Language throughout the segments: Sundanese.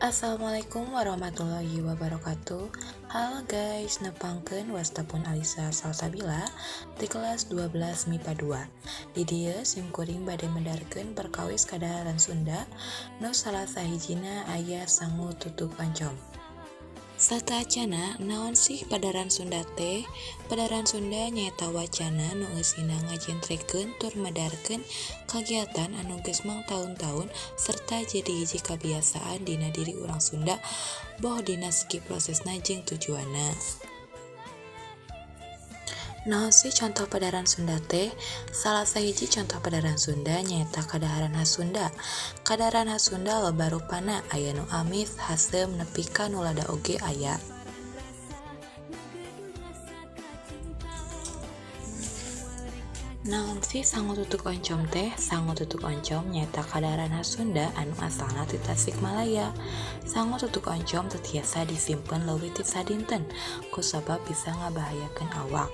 Assalamualaikum warahmatullahi wabarakatuh. Halo guys, nepangkeun wastapun Alisa Salsabila di kelas 12 MIPA 2. Di dieu simkuring bade mendarkeun perkawis kadaharan Sunda nu salah sahijina aya sangu tutuk oncom. Satacana naon sih padaran Sunda teh? Padaran Sunda nyaeta wacana nu eusina ngajentrekeun tur medarkeun kagiatan anu geus mangtaun-taun serta jadi hiji kabiasaan dina diri urang Sunda boh dina segi prosesna jeung tujuanna. Naon sih contoh padaran Sunda teh? Salah sahiji contoh padaran Sunda nyaeta kadaharan khas Sunda. Kadaharan khas Sunda loba rupana, aya nu amis, hasem, nepi ka nu lada oge aya. Naon sih sangu tutuk oncom teh? Sangu tutuk oncom nyaeta kadaharan khas Sunda anu asalna ti Tasikmalaya. Sangu tutuk oncom teu tiasa disimpen leuwih ti sadinten, kusabab bisa ngabahayakeun awak.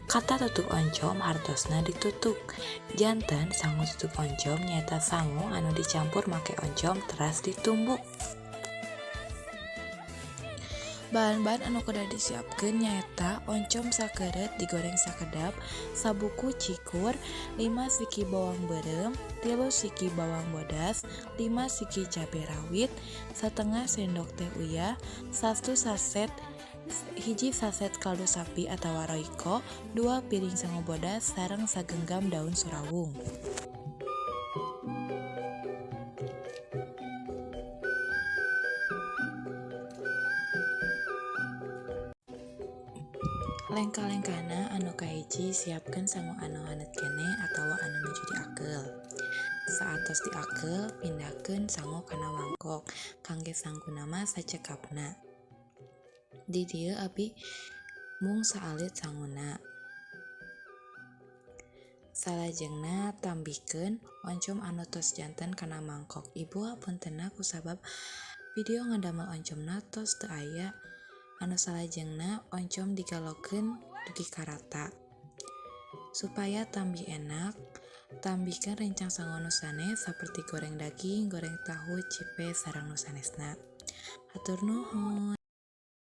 Kata tutuk oncom hartosna ditutuk. Janten sangu tutuk oncom nyaeta sangu anu dicampur make oncom teras ditumbuk. Bahan-bahan anu kudu disiapkeun nyaeta oncom sakeureut digoreng sakedap, sabuku cikur, 5 siki bawang beureum, 3 siki bawang bodas, 5 siki cabai rawit, setengah sendok teh uyah, 1 saset kaldu sapi atawa royco, 2 piring sangu bodas sareng sagenggam daun surawung. Lengka-lengkana anu kahiji siapkeun sangu anu hanet keneh atawa anu nuju diakeul. Saatos diakeul, pindahkeun sangu kana mangkok kangge sangguna mah sacekapna. Di dieu abi mung saalit sanguna. Salajengna tambihkeun oncom anu tos janten kana mangkok. Ibu hapuntenna kusabab video ngadamel oncomna tos teu aya. Anu salajengna oncom digalokeun dugi karata. Supaya tambih enak, tambihkeun rencang sangu nu sanes saperti goreng daging, goreng tahu, cipe, sareng nu sanesna. Hatur nuhun.